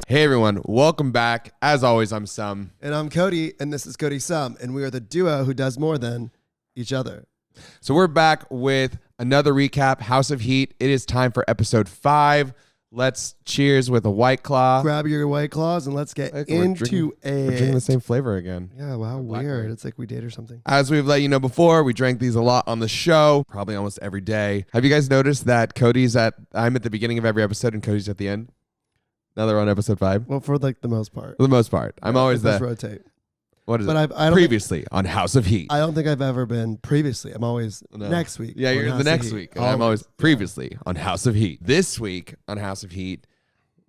Hey everyone, welcome back. As always, I'm Sum. And I'm Koaty, and this is Koaty Sum, and we are the duo who does more than each other. So we're back with another recap, House of Heat. It is time for episode 5. Let's cheers with a White Claw. Grab your White Claws and let's get into it. We're drinking the same flavor again. Yeah, wow, weird. It's like we date or something. As we've let you know before, we drank these a lot on the show, probably almost every day. Have you guys noticed that I'm at the beginning of every episode and Cody's at the end? Now they're on episode 5. Well, for like the most part. For the most part. I'm always there. Rotate. What is but it? I previously on House of Heat. I don't think I've ever been previously. I'm always next week. Yeah, you're the next week. And I'm always previously on House of Heat. This week on House of Heat,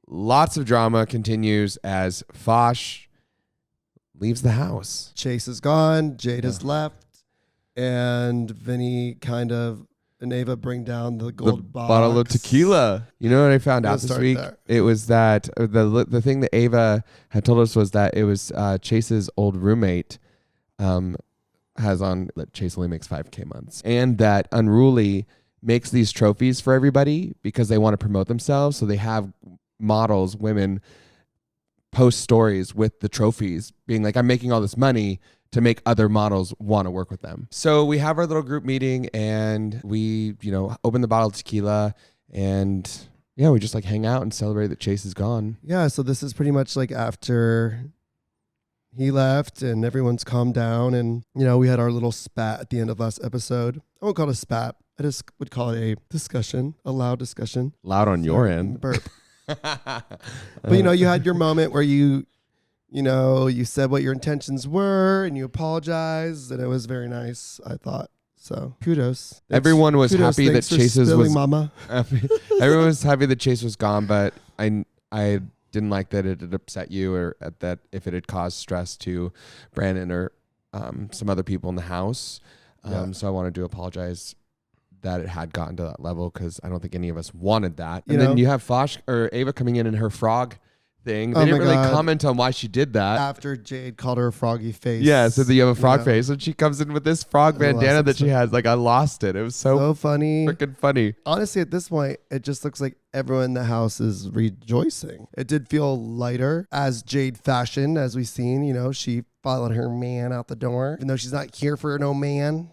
lots of drama continues as Fosh leaves the house. Chase is gone. Jade has left. And Vinny and Ava bring down the gold bottle of tequila. You know what I found out this week? It was that the thing that Ava had told us was that it was Chase's old roommate has on that Chase only makes 5K months, and that Unruly makes these trophies for everybody because they want to promote themselves. So they have models, women, post stories with the trophies, being like, "I'm making all this money to make other models want to work with them." So we have our little group meeting and we, open the bottle of tequila and we just like hang out and celebrate that Chase is gone. Yeah. So this is pretty much like after he left and everyone's calmed down and, we had our little spat at the end of last episode. I won't call it a spat. I just would call it a discussion, a loud discussion. Loud on your end. Burp. But you had your moment where you said what your intentions were and you apologized, and it was very nice, I thought. So kudos. Everyone was happy that Chase's was mama. Everyone was happy that Chase was gone, but I didn't like that it had upset you, or that if it had caused stress to Brandon or some other people in the house. So I wanted to apologize that it had gotten to that level, because I don't think any of us wanted that. And then you have Fosh or Ava coming in her frog thing. They didn't really comment on why she did that. After Jade called her a froggy face. Yeah, so you have a frog face, and she comes in with this frog bandana that she has. Like, I lost it. It was so funny. Freaking funny. Honestly, at this point, it just looks like everyone in the house is rejoicing. It did feel lighter as Jade fashioned, as we've seen. She followed her man out the door. Even though she's not here for no man.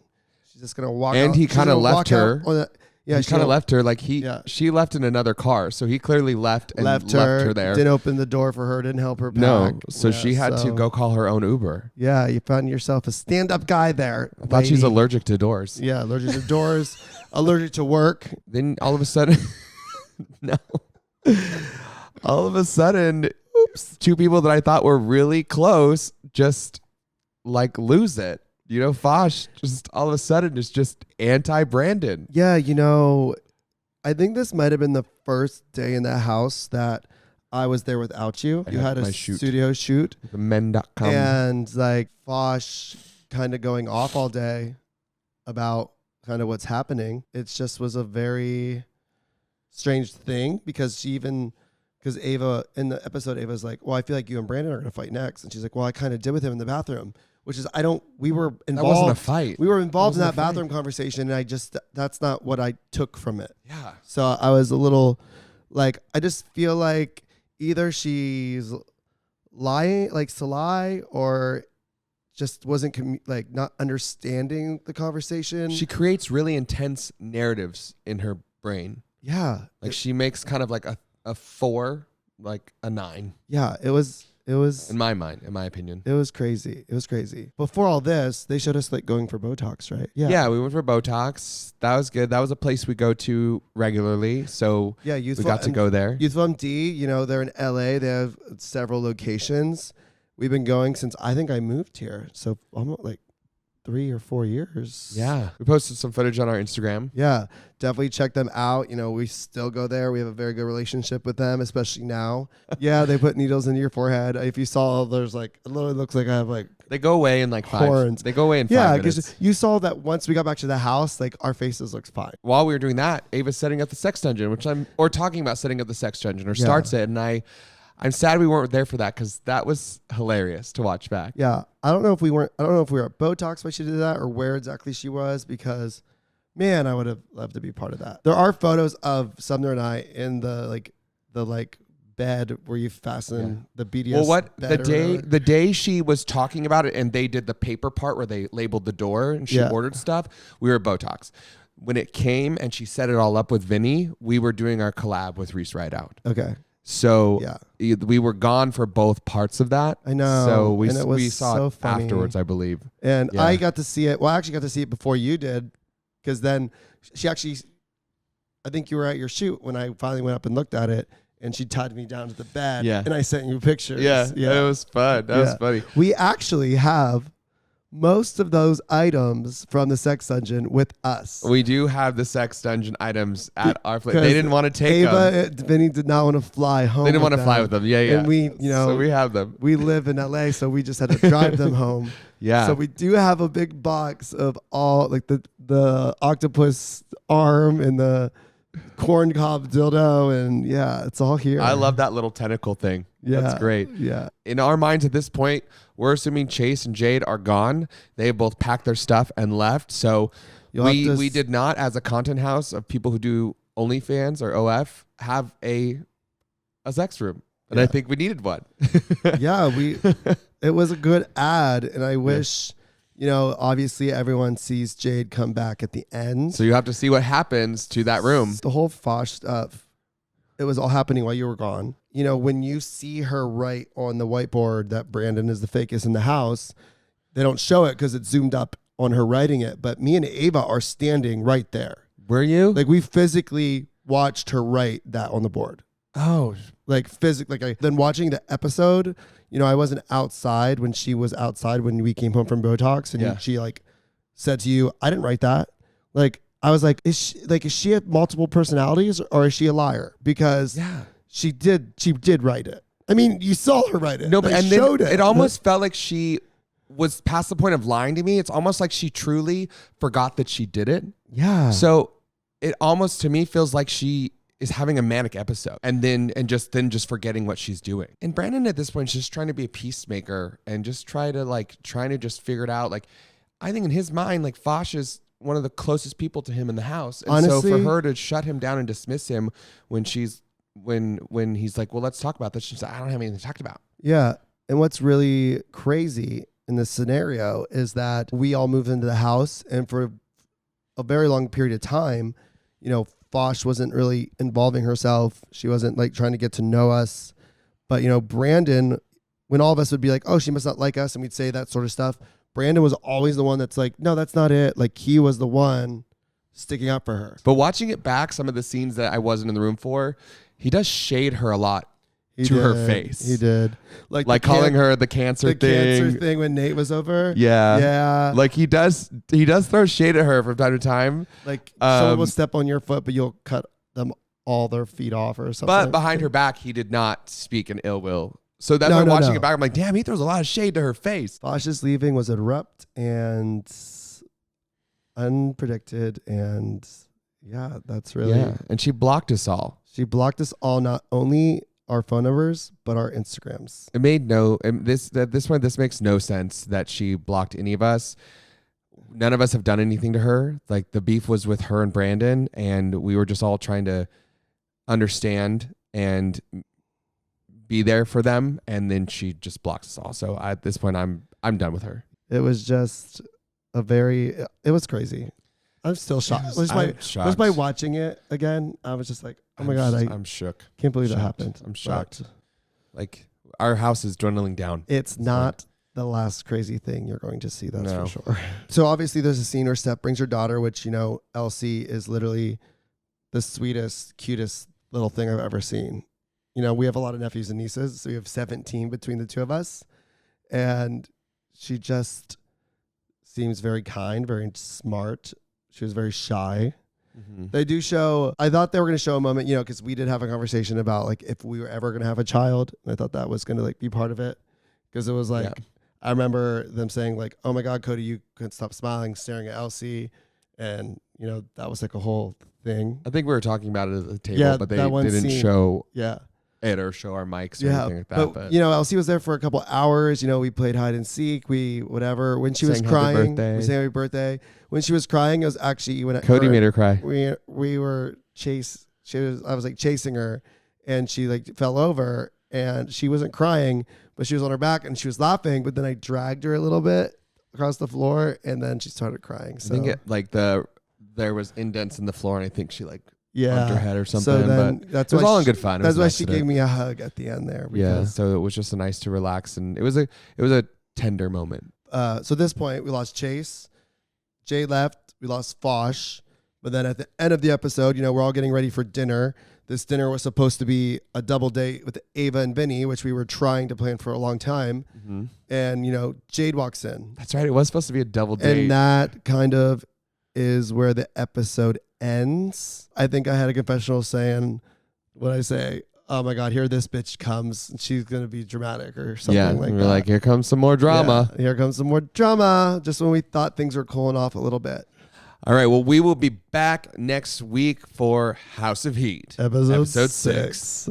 She's just going to walk out. And he kind of left her. Yeah, he kind of left her. Like she left in another car, so he clearly left her there. Didn't open the door for her. Didn't help her back. No, so she had to go call her own Uber. Yeah, you found yourself a stand-up guy there. I thought she's allergic to doors. Yeah, allergic to doors, allergic to work. Then all of a sudden, all of a sudden, two people that I thought were really close just like lose it. Fosh just all of a sudden is just anti-Brandon. Yeah, I think this might have been the first day in the house that I was there without you. You had a studio shoot. The men.com. And like Fosh kind of going off all day about kind of what's happening. It just was a very strange thing, because Ava, in the episode, Ava's like, well, I feel like you and Brandon are going to fight next. And she's like, well, I kind of did with him in the bathroom. Which is, we were involved. That wasn't a fight. We were involved in that bathroom conversation, and that's not what I took from it. Yeah. So I was a little, like, I just feel like either she's lying, like to lie, or just wasn't not understanding the conversation. She creates really intense narratives in her brain. Yeah. Like she makes kind of like a 4, like a 9. Yeah, it was in my mind, in my opinion. It was crazy. Before all this, they showed us like going for Botox, right? Yeah, we went for Botox. That was good. That was a place we go to regularly. So yeah, we got to go there. Youthful MD, they're in LA. They have several locations. We've been going since I think I moved here. So almost like 3 or 4 years. Yeah. We posted some footage on our Instagram. Yeah. Definitely check them out. We still go there. We have a very good relationship with them, especially now. Yeah, they put needles into your forehead. If you saw, there's like, it literally looks like I have like... They go away in like 5. Horns. They go away in 5 minutes. Yeah, because you saw that once we got back to the house, like our faces looked fine. While we were doing that, Ava's setting up the sex dungeon, or talking about setting up the sex dungeon, or starts it, and I'm sad we weren't there for that, because that was hilarious to watch back. Yeah. I don't know if we were at Botox when she did that, or where exactly she was, because man, I would have loved to be part of that. There are photos of Sumner and I in the bed where you fasten the BDS. Well, bed the day she was talking about it and they did the paper part where they labeled the door and she ordered stuff, we were at Botox. When it came and she set it all up with Vinny, we were doing our collab with Reese Rideout. Okay. So we were gone for both parts of that. I know. So and we saw it afterwards, I believe. And I got to see it. Well, I actually got to see it before you did, because then she actually, I think you were at your shoot when I finally went up and looked at it, and she tied me down to the bed. Yeah. And I sent you pictures. Yeah. It was fun. That was funny. We actually have most of those items from the sex dungeon with us. We do have the sex dungeon items at our place. They didn't want to take them. Vinny did not want to fly home. They didn't want to fly with them. Yeah. And we, so we have them. We live in LA, so we just had to drive them home. Yeah. So we do have a big box of all, like the octopus arm and the corn cob dildo, and it's all here. I love that little tentacle thing. Yeah. That's great. Yeah. In our minds at this point, we're assuming Chase and Jade are gone. They both packed their stuff and left. So we did not, as a content house of people who do OnlyFans or OF, have a sex room. And I think we needed one. It was a good ad, and I wish, obviously everyone sees Jade come back at the end. So you have to see what happens to that room. The whole Fosh stuff, it was all happening while you were gone. When you see her write on the whiteboard that Brandon is the fakest in the house, they don't show it because it's zoomed up on her writing it. But me and Ava are standing right there. Were you? Like, we physically watched her write that on the board. Oh. Like, physically. Then watching the episode, I wasn't outside when she was outside when we came home from Botox. And she, said to you, I didn't write that. Like, I was like, is she have multiple personalities, or is she a liar? Because she did write it. I mean, you saw her write it. No, but and then it almost felt like she was past the point of lying to me. It's almost like she truly forgot that she did it. Yeah. So it almost to me feels like she is having a manic episode and just forgetting what she's doing. And Brandon at this point is just trying to be a peacemaker and just trying to just figure it out. Like, I think in his mind, like, Fosh is one of the closest people to him in the house. And honestly, so for her to shut him down and dismiss him when he's like, well, let's talk about this. She's like, I don't have anything to talk about. Yeah. And what's really crazy in this scenario is that we all moved into the house, and for a very long period of time, Fosh wasn't really involving herself. She wasn't trying to get to know us. But, Brandon, when all of us would be like, oh, she must not like us, and we'd say that sort of stuff, Brandon was always the one that's like, no, that's not it. Like, he was the one sticking up for her. But watching it back, some of the scenes that I wasn't in the room for, he does shade her a lot her face. He did. Like calling her the cancer thing. The cancer thing when Nate was over. Yeah. Yeah. Like he does throw shade at her from time to time. Like someone will step on your foot, but you'll cut them all their feet off or something. But behind her back, he did not speak in ill will. So that's why watching it back, I'm like, damn, he throws a lot of shade to her face. Fosh's leaving was abrupt and unpredicted, and that's really... Yeah, and she blocked us all. She blocked us all, not only our phone numbers, but our Instagrams. It made this makes no sense that she blocked any of us. None of us have done anything to her. Like, the beef was with her and Brandon, and we were just all trying to understand and be there for them, and then she just blocks us all. So at this point, I'm done with her. It was just it was crazy. I'm still shocked. Just by watching it again, I was just like, oh my God, I'm shook. Can't believe that happened. I'm shocked. Like, our house is dwindling down. It's not the last crazy thing you're going to see, that's for sure. So obviously there's a scene where Steph brings her daughter, which, Elsie is literally the sweetest, cutest little thing I've ever seen. We have a lot of nephews and nieces, so we have 17 between the two of us. And she just seems very kind, very smart. She was very shy. Mm-hmm. They do show, I thought they were going to show a moment, because we did have a conversation about like if we were ever going to have a child. And I thought that was going to be part of it. Because it was like, I remember them saying like, oh my God, Koaty, you couldn't stop smiling, staring at Elsie. And, that was like a whole thing. I think we were talking about it at the table, but they didn't show it or show our mics or anything like that. But Elsie was there for a couple hours. We played hide and seek. Whatever. When she was crying, we sang happy birthday. When she was crying, it was actually when Koaty made her cry. We were I was like chasing her, and she like fell over, and she wasn't crying, but she was on her back and she was laughing. But then I dragged her a little bit across the floor, and then she started crying. So I think there was indents in the floor, and I think she like yeah, bumped her head or something. So then but that's it was why all in good fun. That's why she gave me a hug at the end there. Yeah, so it was just nice to relax, and it was a tender moment. So at this point, we lost Chase, Jade left, we lost Fosh, but then at the end of the episode, we're all getting ready for dinner. This dinner was supposed to be a double date with Ava and Vinny, which we were trying to plan for a long time. Mm-hmm. And, Jade walks in. That's right. It was supposed to be a double date. And that kind of is where the episode ends. I think I had a confessional saying, what I say, oh my God, here this bitch comes, and she's going to be dramatic or something like that. We're like, here comes some more drama. Yeah, here comes some more drama, just when we thought things were cooling off a little bit. All right, well, we will be back next week for House of Heat. Episode 6.